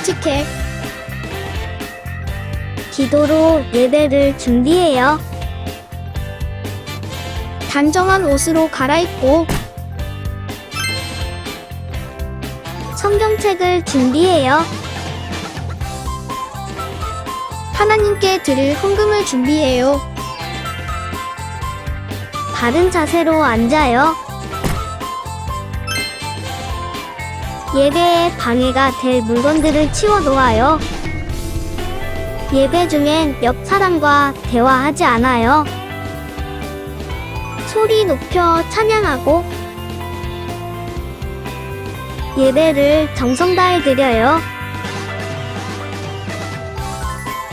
솔직해. 기도로 예배를 준비해요. 단정한 옷으로 갈아입고 성경책을 준비해요. 하나님께 드릴 헌금을 준비해요. 바른 자세로 앉아요. 예배에 방해가 될 물건들을 치워 놓아요. 예배 중엔 옆 사람과 대화하지 않아요. 소리 높여 찬양하고 예배를 정성 다해 드려요.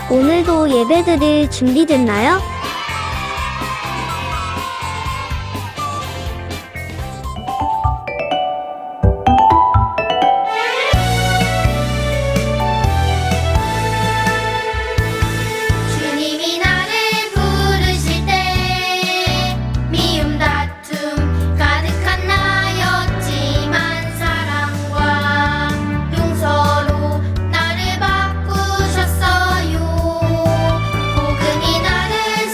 오늘도 예배드릴 준비됐나요? 주님이 나를 부르실 때 미움 다툼 가득한 나였지만 사랑과 용서로 나를 바꾸셨어요. 복음이 나를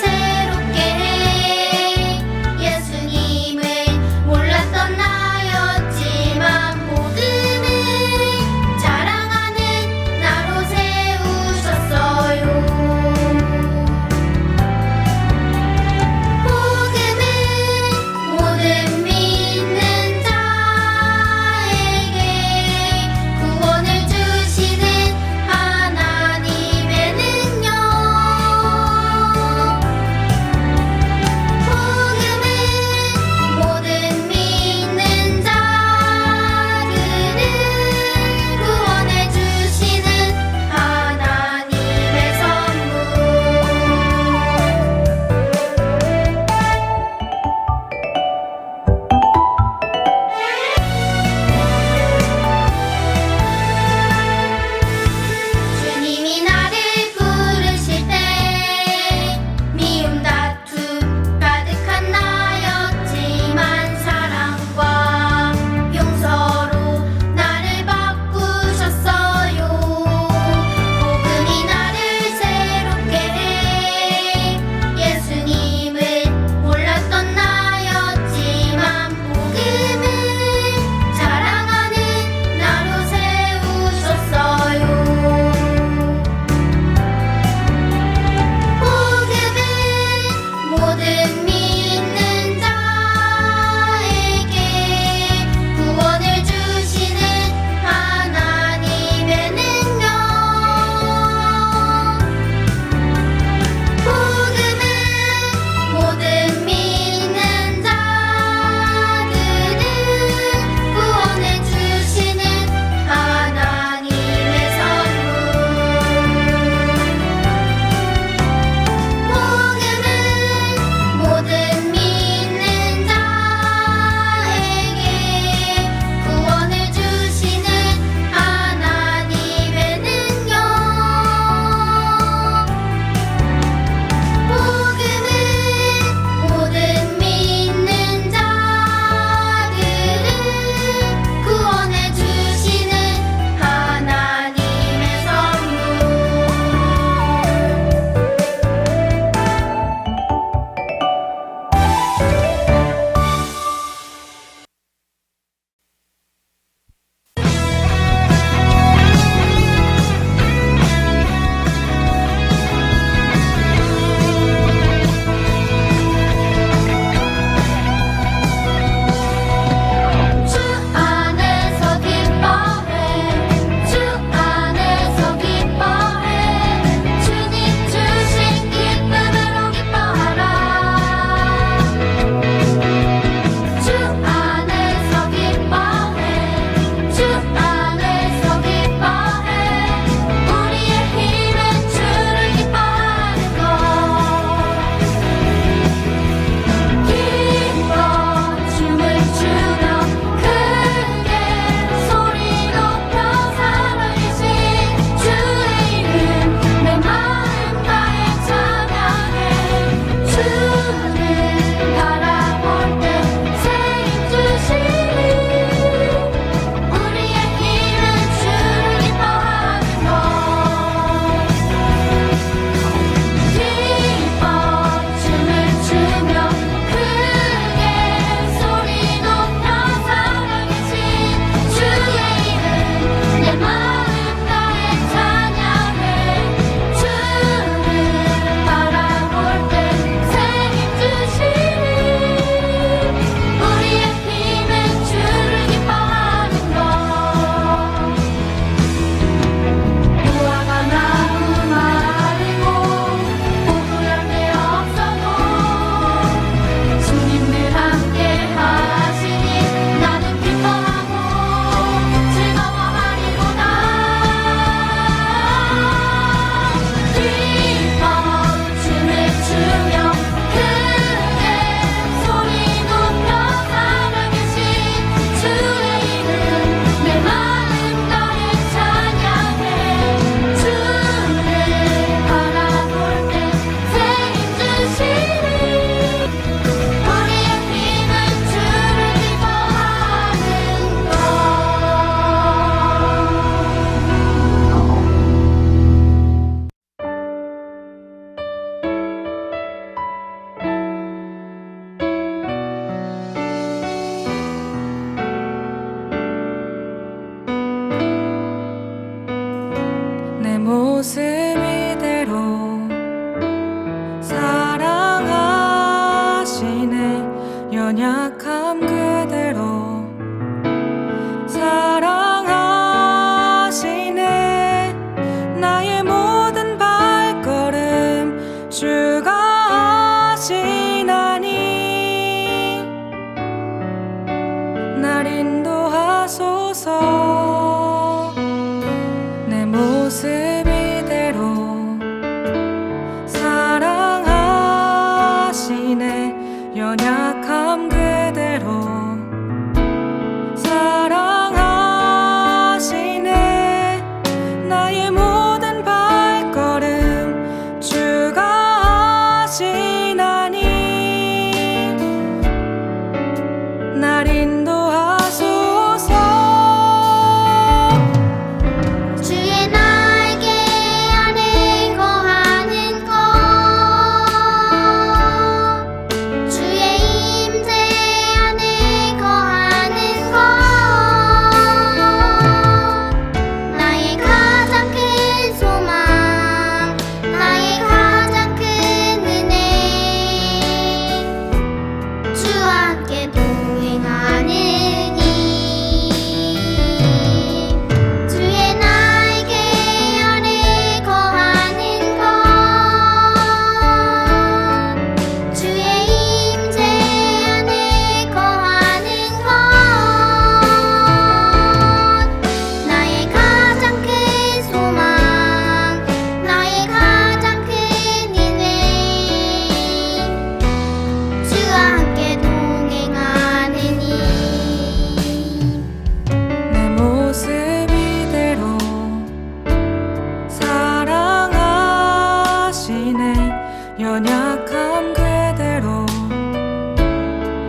연약함 그대로 사랑하시네. 나의 모든 발걸음 주가 하시나니 날 인도하소서. 내 모습 이대로 사랑하시네. 연약함 그대로 사랑하시네. 나의 모든 발걸음 주가 하시나니 날 인도하소서. 주의 날개 아래 거하는 것, 주의 임재 안에 거하는 것, 나의 가장 큰 소망, 나의 가장 큰 은혜, 주와 함께 동행하느니. 주의 날개 아래 거하는 것, 주의 임재 안에 거하는 것, 나의 가장 큰 소망, 나의 가장 큰 은혜, 주와 함께 동행하느니. 내 모습 이대로 사랑하시네. 연약함 그대로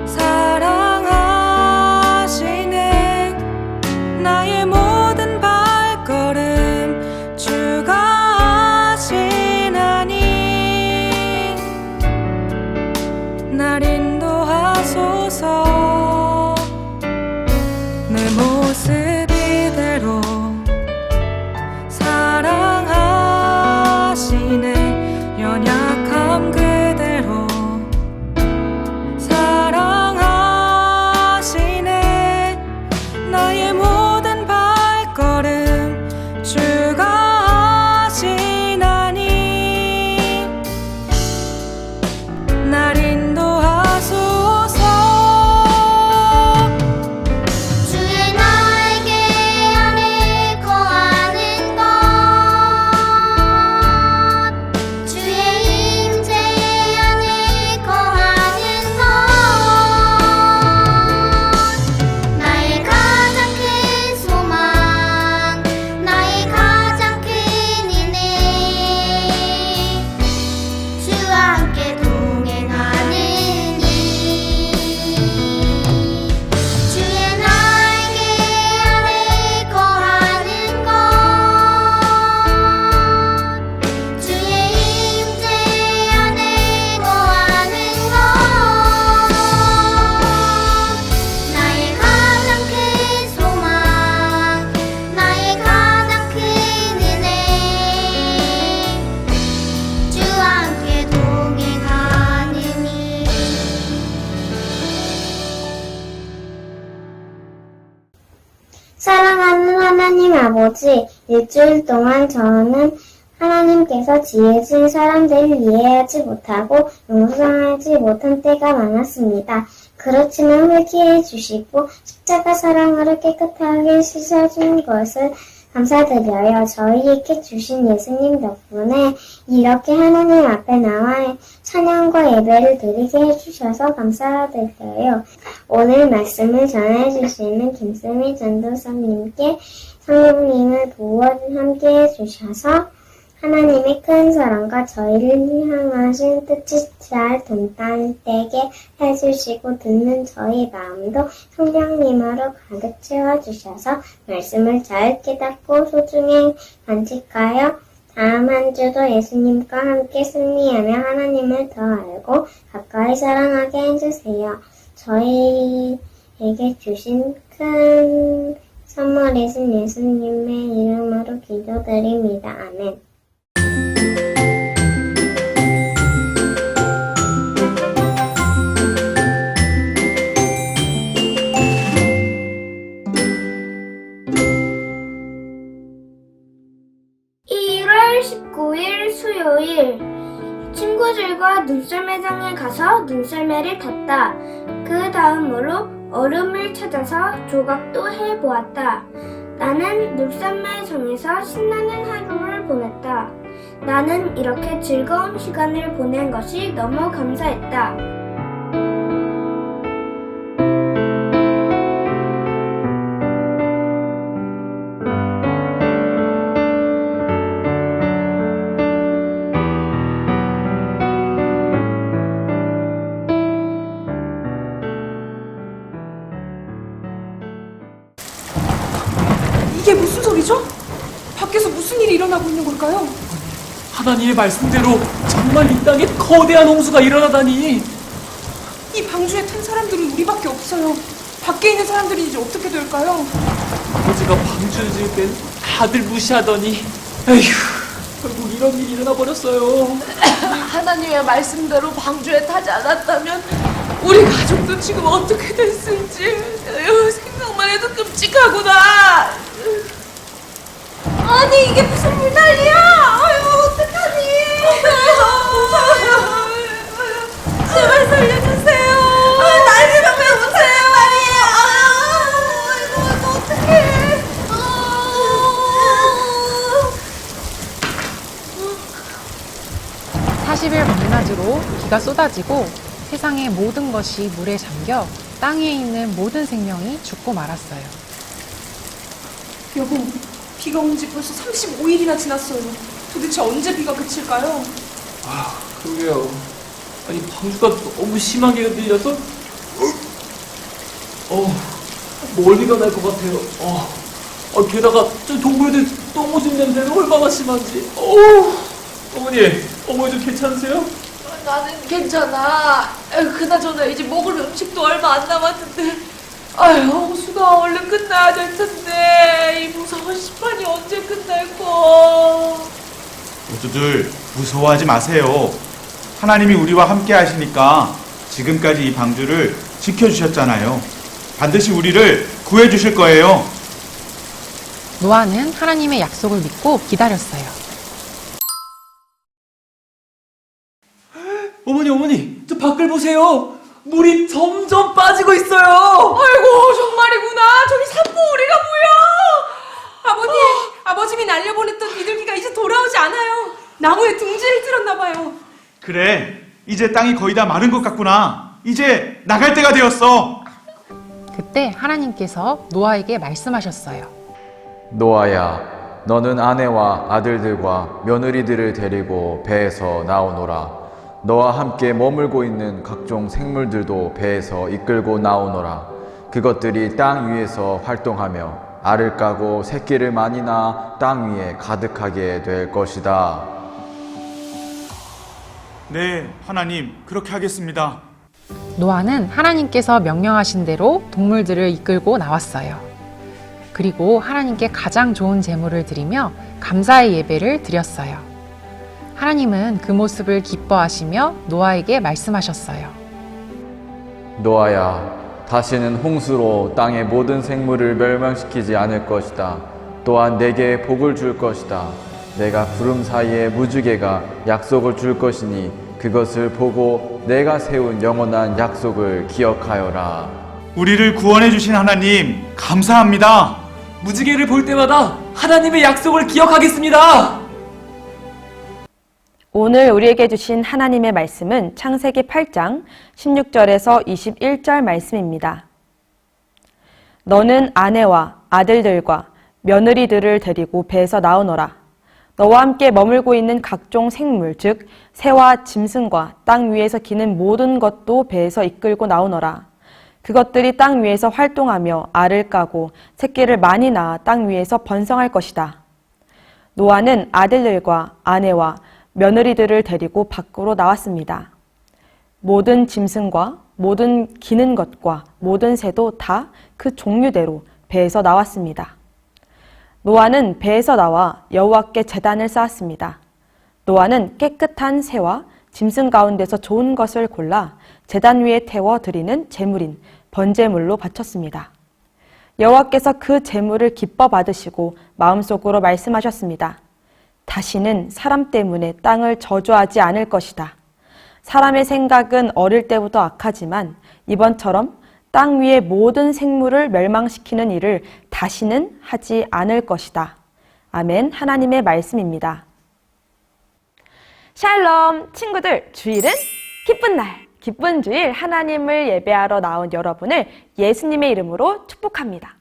사랑하시네. 나의 모든 발걸음 주가 하시나니 날 인도하소서. 내 모습 이대로 사랑하시네. 연약함 그대로 사랑하시네. 나의 모든 발걸음 주가 하시나니 날 인도하소서. 주의 날개 아래 거하는 것, 주의 임재 안에 거하는 것, 나의 가장 큰 소망, 나의 가장 큰 은혜, 주와 함께 동행하느니. 주의 날개 아래 거하는 것, 주의 임재 안에 거하는 것, 나의 가장 큰 소망, 나의 가장 큰 은혜, 주와 함께 동행하느니. 사랑하는 하나님 아버지, 일주일 동안 저는 하나님께서 지으신 사람들을 이해하지 못하고 용서하지 못한 때가 많았습니다. 그렇지만 회개해 주시고 십자가 사랑으로 깨끗하게 씻어준 것을 감사드려요. 저희에게 주신 예수님 덕분에 이렇게 하나님 앞에 나와 찬양과 예배를 드리게 해주셔서 감사드려요. 오늘 말씀을 전해주시는 김수미 전도사님께 성령님을 도와 함께 해주셔서 하나님의 큰 사랑과 저희를 향하신 뜻이 잘 동탄되게 해주시고 듣는 저희 마음도 성령님으로 가득 채워주셔서 말씀을 잘 깨닫고 소중히 간직하여 다음 한 주도 예수님과 함께 승리하며 하나님을 더 알고 가까이 사랑하게 해주세요. 저희에게 주신 큰 선물이신 예수님의 이름으로 기도드립니다. 아멘. 친구들과 눈썰매장에 가서 눈썰매를 탔다. 그 다음으로 얼음을 찾아서 조각도 해보았다. 나는 눈썰매장에서 신나는 하루를 보냈다. 나는 이렇게 즐거운 시간을 보낸 것이 너무 감사했다. 이게 무슨 소리죠? 밖에서 무슨 일이 일어나고 있는 걸까요? 하나님의 말씀대로 정말 이 땅에 거대한 홍수가 일어나다니. 이 방주에 탄 사람들은 우리밖에 없어요. 밖에 있는 사람들이 이제 어떻게 될까요? 아버지가 방주를 지을 땐 다들 무시하더니 에휴, 결국 이런 일이 일어나 버렸어요. 하나님의 말씀대로 방주에 타지 않았다면 우리 가족도 지금 어떻게 됐을지 생각만 해도 끔찍하구나. 아니 이게 무슨 물난리야? 아유 어떡하니? 제발 살려주세요. 날 좀 빼보세요. 이거 어떡해? 40일 밤낮으로 비가 쏟아지고 세상의 모든 것이 물에 잠겨 땅 위에 있는 모든 생명이 죽고 말았어요. 여보, 비가 온 지 벌써 35일이나 지났어요. 도대체 언제 비가 그칠까요? 아, 그러게요. 아니 방주가 너무 심하게 흔들려서 멀미가 날 것 같아요. 게다가 저 동물들 똥오줌 냄새는 얼마나 심한지. 어머니 좀 괜찮으세요? 나는 괜찮아. 그나저나 이제 먹을 음식도 얼마 안 남았는데 아유 홍수가 얼른 끝나야 될 텐데 이 무서운 심판이 언제 끝날까? 모두들 무서워하지 마세요. 하나님이 우리와 함께 하시니까 지금까지 이 방주를 지켜주셨잖아요. 반드시 우리를 구해주실 거예요. 노아는 하나님의 약속을 믿고 기다렸어요. 어머니, 저 밖을 보세요. 물이 점점 빠지고 있어요. 아이고 정말이구나. 저기 산모우리가 뭐야? 아버님, 아버님이 날려보냈던 비둘기가 이제 돌아오지 않아요. 나무에 둥지를 들었나 봐요. 그래, 이제 땅이 거의 다 마른 것 같구나. 이제 나갈 때가 되었어. 그때 하나님께서 노아에게 말씀하셨어요. 노아야, 너는 아내와 아들들과 며느리들을 데리고 배에서 나오노라. 너와 함께 머물고 있는 각종 생물들도 배에서 이끌고 나오노라. 그것들이 땅 위에서 활동하며 알을 까고 새끼를 많이 낳아 땅 위에 가득하게 될 것이다. 네, 하나님, 그렇게 하겠습니다. 노아는 하나님께서 명령하신 대로 동물들을 이끌고 나왔어요. 그리고 하나님께 가장 좋은 제물을 드리며 감사의 예배를 드렸어요. 하나님은 그 모습을 기뻐하시며 노아에게 말씀하셨어요. 노아야, 다시는 홍수로 땅의 모든 생물을 멸망시키지 않을 것이다. 또한 내게 복을 줄 것이다. 내가 구름 사이에 무지개가 약속을 줄 것이니 그것을 보고 내가 세운 영원한 약속을 기억하여라. 우리를 구원해 주신 하나님, 감사합니다. 무지개를 볼 때마다 하나님의 약속을 기억하겠습니다. 오늘 우리에게 주신 하나님의 말씀은 창세기 8장 16절에서 21절 말씀입니다. 너는 아내와 아들들과 며느리들을 데리고 배에서 나오너라. 너와 함께 머물고 있는 각종 생물, 즉 새와 짐승과 땅 위에서 기는 모든 것도 배에서 이끌고 나오너라. 그것들이 땅 위에서 활동하며 알을 까고 새끼를 많이 낳아 땅 위에서 번성할 것이다. 노아는 아들들과 아내와 며느리들을 데리고 밖으로 나왔습니다. 모든 짐승과 모든 기는 것과 모든 새도 다 그 종류대로 배에서 나왔습니다. 노아는 배에서 나와 여호와께 제단을 쌓았습니다. 노아는 깨끗한 새와 짐승 가운데서 좋은 것을 골라 제단 위에 태워 드리는 제물인 번제물로 바쳤습니다. 여호와께서 그 제물을 기뻐 받으시고 마음속으로 말씀하셨습니다. 다시는 사람 때문에 땅을 저주하지 않을 것이다. 사람의 생각은 어릴 때부터 악하지만 이번처럼 땅 위의 모든 생물을 멸망시키는 일을 다시는 하지 않을 것이다. 아멘. 하나님의 말씀입니다. 샬롬 친구들, 주일은 기쁜 날, 기쁜 주일 하나님을 예배하러 나온 여러분을 예수님의 이름으로 축복합니다.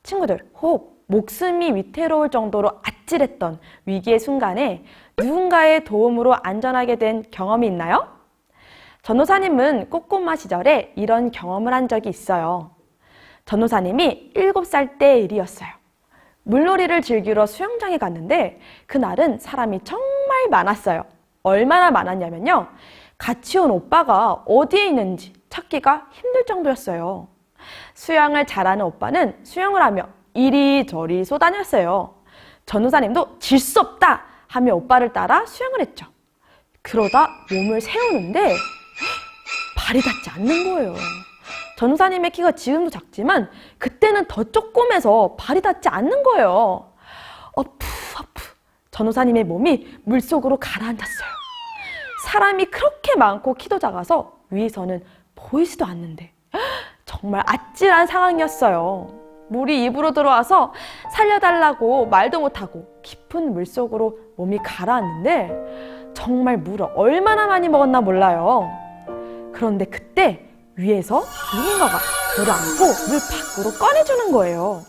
친구들, 혹 목숨이 위태로울 정도로 아찔했던 위기의 순간에 누군가의 도움으로 안전하게 된 경험이 있나요? 전도사님은 꼬꼬마 시절에 이런 경험을 한 적이 있어요. 전도사님이 7살 때의 일이었어요. 물놀이를 즐기러 수영장에 갔는데 그날은 사람이 정말 많았어요. 얼마나 많았냐면요. 같이 온 오빠가 어디에 있는지 찾기가 힘들 정도였어요. 수영을 잘하는 오빠는 수영을 하며 이리저리 쏘다녔어요. 전도사님도 질 수 없다 하며 오빠를 따라 수영을 했죠. 그러다 몸을 세우는데 발이 닿지 않는 거예요. 전도사님의 키가 지금도 작지만 그때는 더 조그매서 발이 닿지 않는 거예요. 어프. 전도사님의 몸이 물속으로 가라앉았어요. 사람이 그렇게 많고 키도 작아서 위에서는 보이지도 않는데 정말 아찔한 상황이었어요. 물이 입으로 들어와서 살려달라고 말도 못하고 깊은 물속으로 몸이 가라앉는데 정말 물을 얼마나 많이 먹었나 몰라요. 그런데 그때 위에서 누군가가 저를 안고 물 밖으로 꺼내주는 거예요.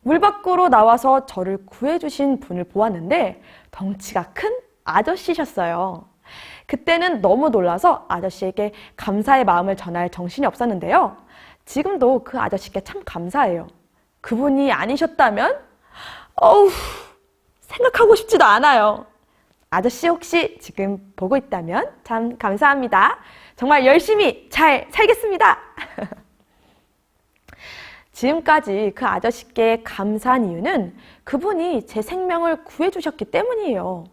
물 밖으로 나와서 저를 구해주신 분을 보았는데 덩치가 큰 아저씨셨어요. 그때는 너무 놀라서 아저씨에게 감사의 마음을 전할 정신이 없었는데요. 지금도 그 아저씨께 참 감사해요. 그분이 아니셨다면 생각하고 싶지도 않아요. 아저씨 혹시 지금 보고 있다면 참 감사합니다. 정말 열심히 잘 살겠습니다. 지금까지 그 아저씨께 감사한 이유는 그분이 제 생명을 구해주셨기 때문이에요.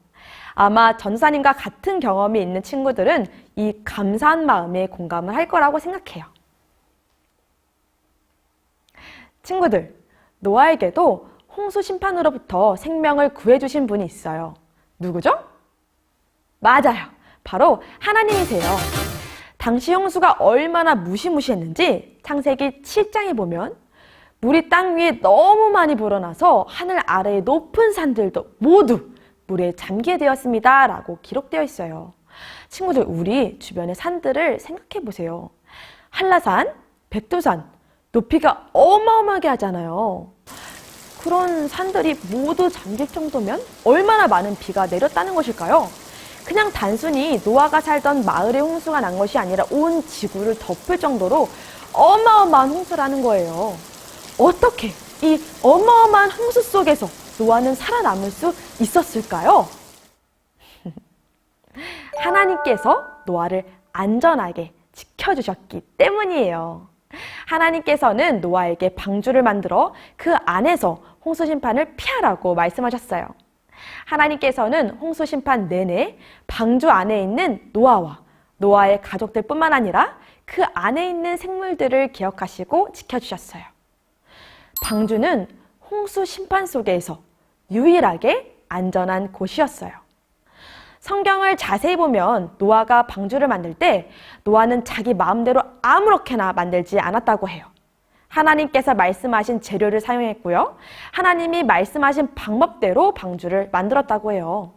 아마 전사님과 같은 경험이 있는 친구들은 이 감사한 마음에 공감을 할 거라고 생각해요. 친구들, 노아에게도 홍수 심판으로부터 생명을 구해주신 분이 있어요. 누구죠? 맞아요. 바로 하나님이세요. 당시 홍수가 얼마나 무시무시했는지 창세기 7장에 보면 물이 땅 위에 너무 많이 불어나서 하늘 아래의 높은 산들도 모두 물에 잠기게 되었습니다. 라고 기록되어 있어요. 친구들, 우리 주변의 산들을 생각해 보세요. 한라산, 백두산, 높이가 어마어마하게 하잖아요. 그런 산들이 모두 잠길 정도면 얼마나 많은 비가 내렸다는 것일까요? 그냥 단순히 노아가 살던 마을에 홍수가 난 것이 아니라 온 지구를 덮을 정도로 어마어마한 홍수라는 거예요. 어떻게 이 어마어마한 홍수 속에서 노아는 살아남을 수 있었을까요? 하나님께서 노아를 안전하게 지켜주셨기 때문이에요. 하나님께서는 노아에게 방주를 만들어 그 안에서 홍수 심판을 피하라고 말씀하셨어요. 하나님께서는 홍수 심판 내내 방주 안에 있는 노아와 노아의 가족들뿐만 아니라 그 안에 있는 생물들을 기억하시고 지켜주셨어요. 방주는 홍수 심판 속에서 유일하게 안전한 곳이었어요. 성경을 자세히 보면 노아가 방주를 만들 때 노아는 자기 마음대로 아무렇게나 만들지 않았다고 해요. 하나님께서 말씀하신 재료를 사용했고요. 하나님이 말씀하신 방법대로 방주를 만들었다고 해요.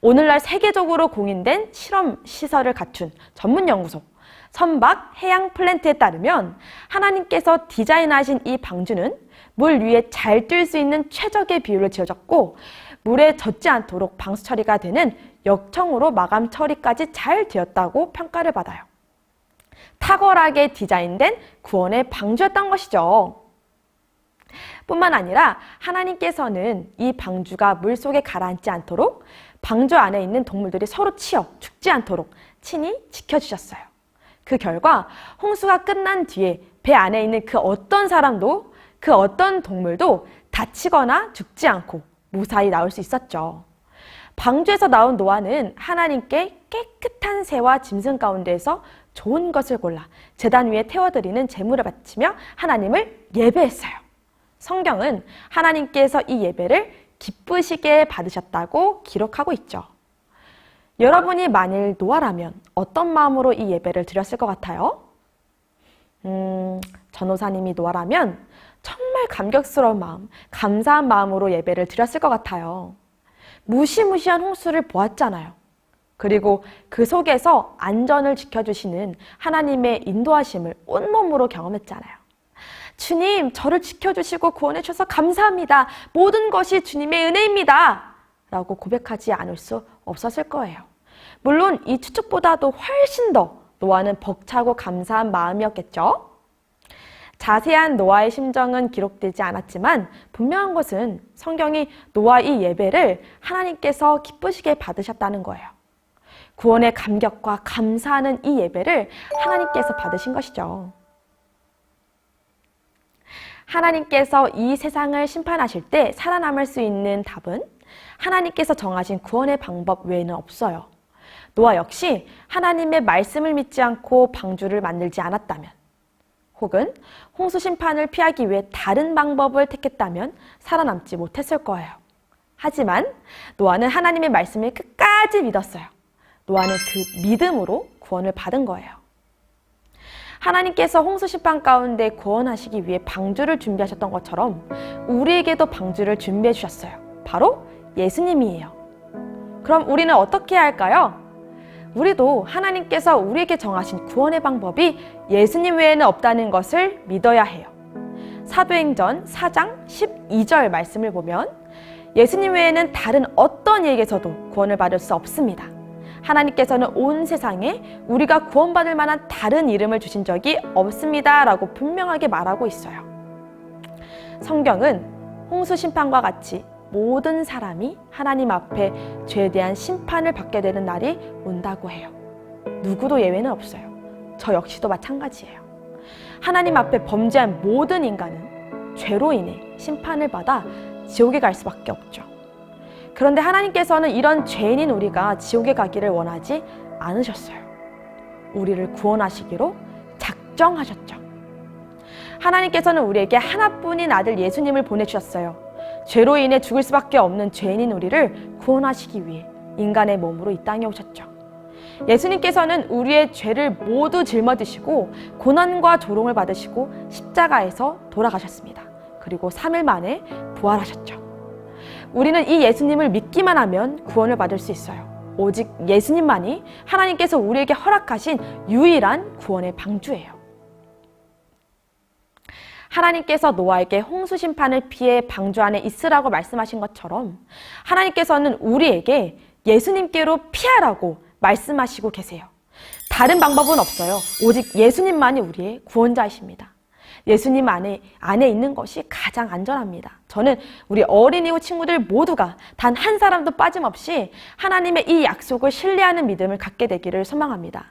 오늘날 세계적으로 공인된 실험 시설을 갖춘 전문연구소 선박 해양 플랜트에 따르면 하나님께서 디자인하신 이 방주는 물 위에 잘 뛸 수 있는 최적의 비율로 지어졌고 물에 젖지 않도록 방수 처리가 되는 역청으로 마감 처리까지 잘 되었다고 평가를 받아요. 탁월하게 디자인된 구원의 방주였던 것이죠. 뿐만 아니라 하나님께서는 이 방주가 물속에 가라앉지 않도록 방주 안에 있는 동물들이 서로 치여 죽지 않도록 친히 지켜주셨어요. 그 결과 홍수가 끝난 뒤에 배 안에 있는 그 어떤 사람도 그 어떤 동물도 다치거나 죽지 않고 무사히 나올 수 있었죠. 방주에서 나온 노아는 하나님께 깨끗한 새와 짐승 가운데에서 좋은 것을 골라 제단 위에 태워드리는 제물을 바치며 하나님을 예배했어요. 성경은 하나님께서 이 예배를 기쁘시게 받으셨다고 기록하고 있죠. 여러분이 만일 노아라면 어떤 마음으로 이 예배를 드렸을 것 같아요? 전호사님이 노아라면 정말 감격스러운 마음, 감사한 마음으로 예배를 드렸을 것 같아요. 무시무시한 홍수를 보았잖아요. 그리고 그 속에서 안전을 지켜주시는 하나님의 인도하심을 온몸으로 경험했잖아요. 주님, 저를 지켜주시고 구원해 주셔서 감사합니다. 모든 것이 주님의 은혜입니다. 라고 고백하지 않을 수 없었을 거예요. 물론 이 추측보다도 훨씬 더 노아는 벅차고 감사한 마음이었겠죠. 자세한 노아의 심정은 기록되지 않았지만 분명한 것은 성경이 노아 이 예배를 하나님께서 기쁘시게 받으셨다는 거예요. 구원의 감격과 감사하는 이 예배를 하나님께서 받으신 것이죠. 하나님께서 이 세상을 심판하실 때 살아남을 수 있는 답은 하나님께서 정하신 구원의 방법 외에는 없어요. 노아 역시 하나님의 말씀을 믿지 않고 방주를 만들지 않았다면, 혹은 홍수 심판을 피하기 위해 다른 방법을 택했다면 살아남지 못했을 거예요. 하지만 노아는 하나님의 말씀을 끝까지 믿었어요. 노아는 그 믿음으로 구원을 받은 거예요. 하나님께서 홍수 심판 가운데 구원하시기 위해 방주를 준비하셨던 것처럼 우리에게도 방주를 준비해 주셨어요. 바로 예수님이에요. 그럼 우리는 어떻게 해야 할까요? 우리도 하나님께서 우리에게 정하신 구원의 방법이 예수님 외에는 없다는 것을 믿어야 해요. 사도행전 4장 12절 말씀을 보면 예수님 외에는 다른 어떤 이에게서도 구원을 받을 수 없습니다. 하나님께서는 온 세상에 우리가 구원받을 만한 다른 이름을 주신 적이 없습니다. 라고 분명하게 말하고 있어요. 성경은 홍수 심판과 같이 모든 사람이 하나님 앞에 죄에 대한 심판을 받게 되는 날이 온다고 해요. 누구도 예외는 없어요. 저 역시도 마찬가지예요. 하나님 앞에 범죄한 모든 인간은 죄로 인해 심판을 받아 지옥에 갈 수밖에 없죠. 그런데 하나님께서는 이런 죄인인 우리가 지옥에 가기를 원하지 않으셨어요. 우리를 구원하시기로 작정하셨죠. 하나님께서는 우리에게 하나뿐인 아들 예수님을 보내주셨어요. 죄로 인해 죽을 수밖에 없는 죄인인 우리를 구원하시기 위해 인간의 몸으로 이 땅에 오셨죠. 예수님께서는 우리의 죄를 모두 짊어지시고 고난과 조롱을 받으시고 십자가에서 돌아가셨습니다. 그리고 3일 만에 부활하셨죠. 우리는 이 예수님을 믿기만 하면 구원을 받을 수 있어요. 오직 예수님만이 하나님께서 우리에게 허락하신 유일한 구원의 방주예요. 하나님께서 노아에게 홍수 심판을 피해 방주 안에 있으라고 말씀하신 것처럼 하나님께서는 우리에게 예수님께로 피하라고 말씀하시고 계세요. 다른 방법은 없어요. 오직 예수님만이 우리의 구원자이십니다. 예수님 안에 있는 것이 가장 안전합니다. 저는 우리 어린이와 친구들 모두가 단 한 사람도 빠짐없이 하나님의 이 약속을 신뢰하는 믿음을 갖게 되기를 소망합니다.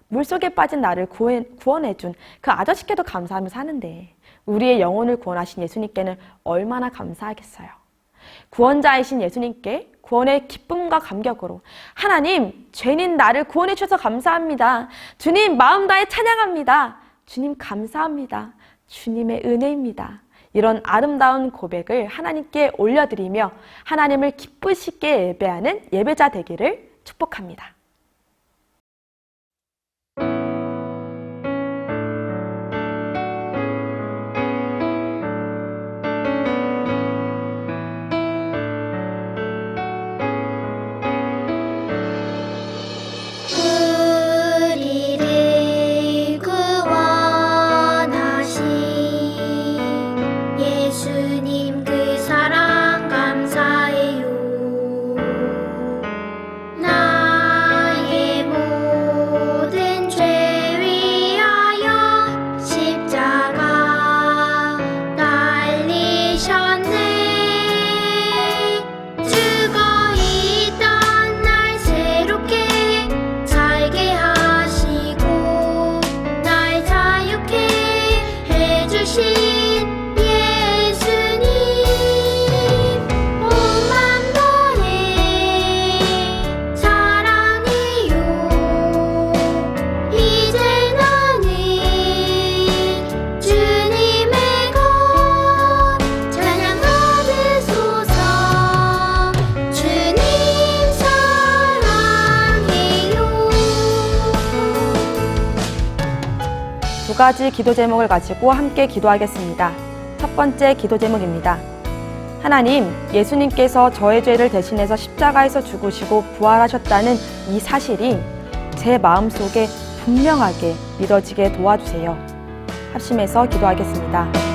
물속에 빠진 나를 구원해준 그 아저씨께도 감사하며 사는데 우리의 영혼을 구원하신 예수님께는 얼마나 감사하겠어요. 구원자이신 예수님께 구원의 기쁨과 감격으로 하나님, 죄인인 나를 구원해 주셔서 감사합니다. 주님, 마음 다해 찬양합니다. 주님, 감사합니다. 주님의 은혜입니다. 이런 아름다운 고백을 하나님께 올려드리며 하나님을 기쁘시게 예배하는 예배자 되기를 축복합니다. 우리를 구원하신 예수님 그 사랑 감사해요. 나 가지 기도 제목을 가지고 함께 기도하겠습니다. 첫 번째 기도 제목입니다. 하나님, 예수님께서 저의 죄를 대신해서 십자가에서 죽으시고 부활하셨다는 이 사실이 제 마음속에 분명하게 믿어지게 도와주세요. 합심해서 기도하겠습니다.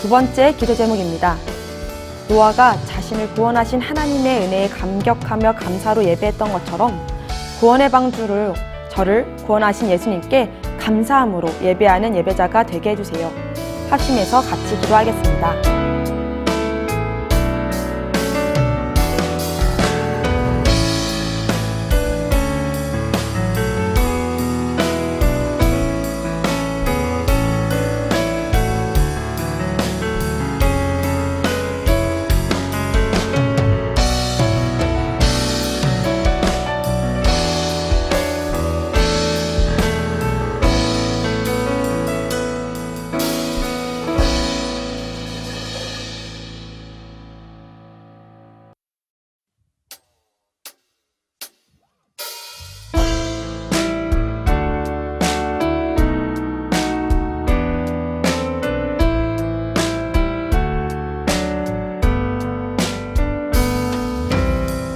두 번째 기도 제목입니다. 노아가 자신을 구원하신 하나님의 은혜에 감격하며 감사로 예배했던 것처럼 구원의 방주를 저를 구원하신 예수님께 감사함으로 예배하는 예배자가 되게 해주세요. 합심해서 같이 기도하겠습니다.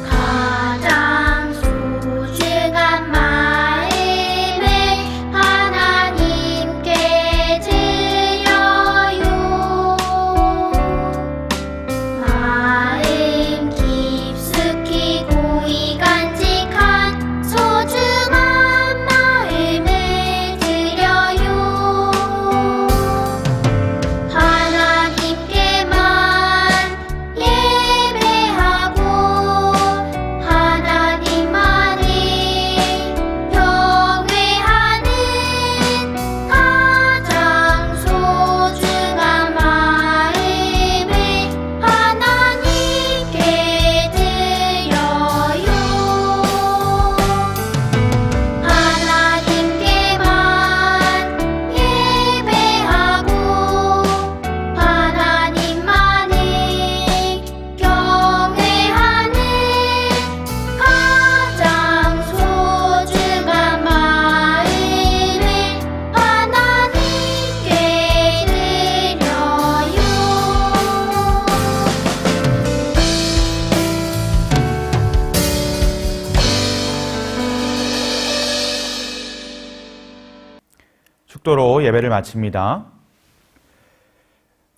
가장 소중한 마음을 하나님께 드려요. 마음 깊숙이 고이 간직한 소중한 마음을 드려요. 하나님께만 예배하고 하나님만을 경외하는 가장 소중한 마음을 하나님께 드려요. 하나님께만 예배하고 하나님만을 경외하는 가장 소중한 마음을 하나님께 축도로 예배를 마칩니다.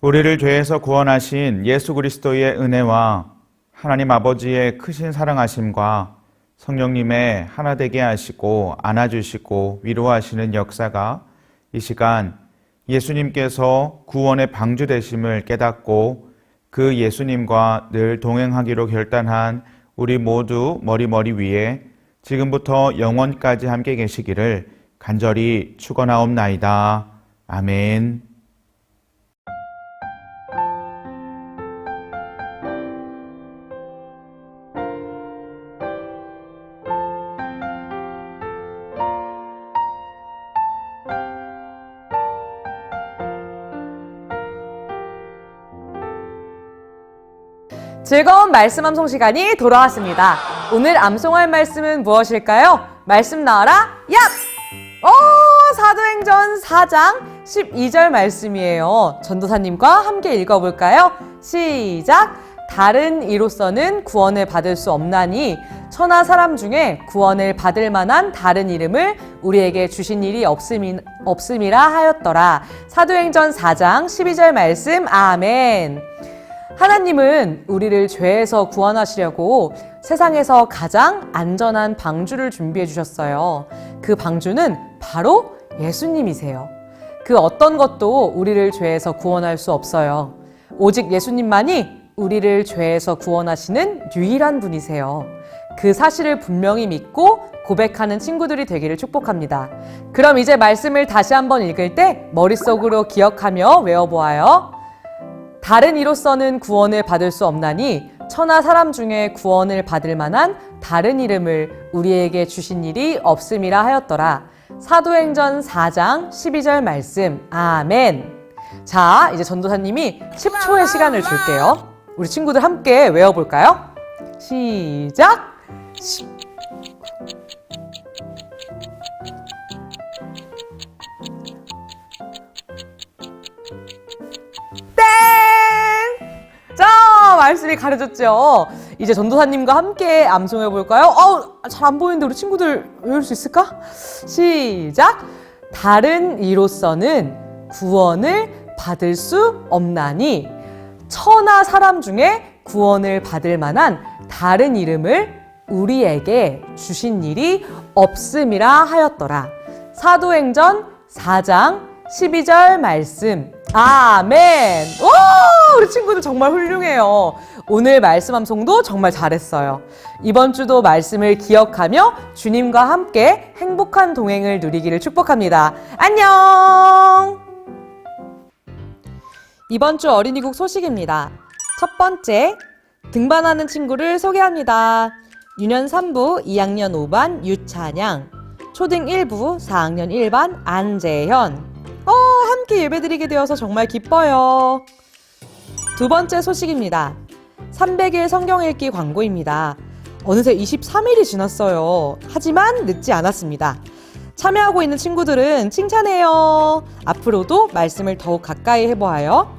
우리를 죄에서 구원하신 예수 그리스도의 은혜와 하나님 아버지의 크신 사랑하심과 성령님의 하나 되게 하시고 안아주시고 위로하시는 역사가 이 시간 예수님께서 구원의 방주 되심을 깨닫고 그 예수님과 늘 동행하기로 결단한 우리 모두 머리 위에 지금부터 영원까지 함께 계시기를 간절히 축원하옵나이다. 아멘. 즐거운 말씀 암송 시간이 돌아왔습니다. 오늘 암송할 말씀은 무엇일까요? 말씀 나와라, 얍! 사도행전 4장 12절 말씀이에요. 전도사님과 함께 읽어볼까요? 시작! 다른 이로서는 구원을 받을 수 없나니 천하 사람 중에 구원을 받을 만한 다른 이름을 우리에게 주신 일이 없음이라 하였더라. 사도행전 4장 12절 말씀, 아멘. 하나님은 우리를 죄에서 구원하시려고 세상에서 가장 안전한 방주를 준비해 주셨어요. 그 방주는 바로 예수님이세요. 그 어떤 것도 우리를 죄에서 구원할 수 없어요. 오직 예수님만이 우리를 죄에서 구원하시는 유일한 분이세요. 그 사실을 분명히 믿고 고백하는 친구들이 되기를 축복합니다. 그럼 이제 말씀을 다시 한번 읽을 때 머릿속으로 기억하며 외워보아요. 다른 이로서는 구원을 받을 수 없나니 천하 사람 중에 구원을 받을 만한 다른 이름을 우리에게 주신 일이 없음이라 하였더라. 사도행전 4장 12절 말씀, 아멘. 자, 이제 전도사님이 10초의 시간을 줄게요. 우리 친구들 함께 외워볼까요? 시작! 10. 땡! 자, 말씀이 가려졌죠? 이제 전도사님과 함께 암송해볼까요? 잘 안 보이는데 우리 친구들 외울 수 있을까? 시작! 다른 이로서는 구원을 받을 수 없나니 천하 사람 중에 구원을 받을 만한 다른 이름을 우리에게 주신 일이 없음이라 하였더라. 사도행전 4장 12절 말씀. 아멘. 오, 우리 친구들 정말 훌륭해요. 오늘 말씀 암송도 정말 잘했어요. 이번 주도 말씀을 기억하며 주님과 함께 행복한 동행을 누리기를 축복합니다. 안녕. 이번 주 어린이국 소식입니다. 첫 번째, 등반하는 친구를 소개합니다. 유년 3부 2학년 5반 유찬양, 초등 1부 4학년 1반 안재현. 함께 예배드리게 되어서 정말 기뻐요. 두 번째 소식입니다. 300일 성경 읽기 광고입니다. 어느새 23일이 지났어요. 하지만 늦지 않았습니다. 참여하고 있는 친구들은 칭찬해요. 앞으로도 말씀을 더욱 가까이 해보아요.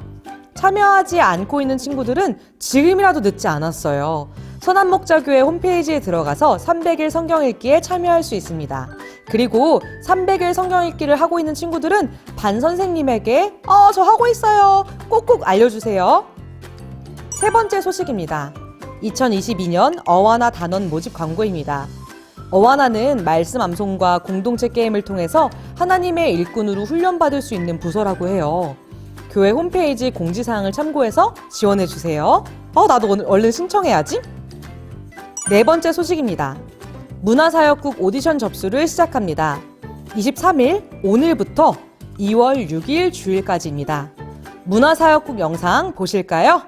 참여하지 않고 있는 친구들은 지금이라도 늦지 않았어요. 선한목자교회 홈페이지에 들어가서 300일 성경 읽기에 참여할 수 있습니다. 그리고 300일 성경 읽기를 하고 있는 친구들은 반 선생님에게 저 하고 있어요. 꼭꼭 알려주세요. 세 번째 소식입니다. 2022년 어와나 단원 모집 광고입니다. 어와나는 말씀 암송과 공동체 게임을 통해서 하나님의 일꾼으로 훈련받을 수 있는 부서라고 해요. 교회 홈페이지 공지사항을 참고해서 지원해주세요. 나도 얼른 신청해야지. 네 번째 소식입니다. 문화사역국 오디션 접수를 시작합니다. 23일 오늘부터 2월 6일 주일까지입니다. 문화사역국 영상 보실까요?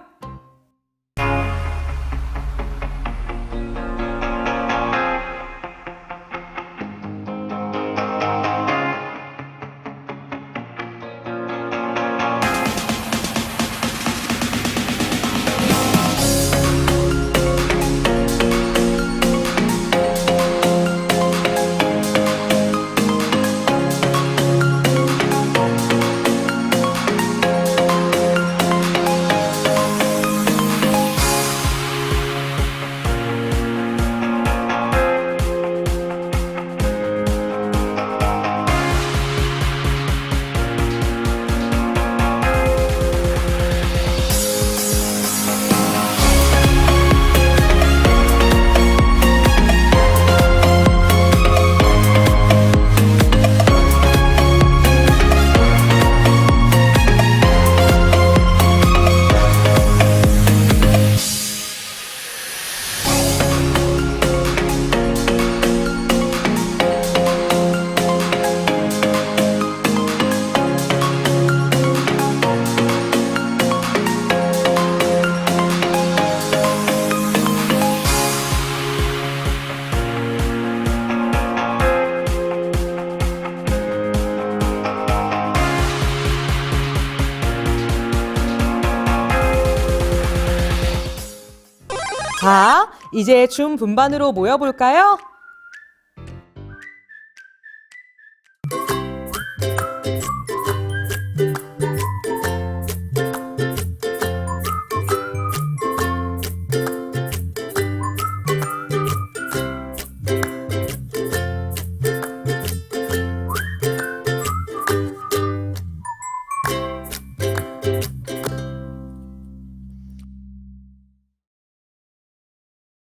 자, 이제 줌 분반으로 모여볼까요?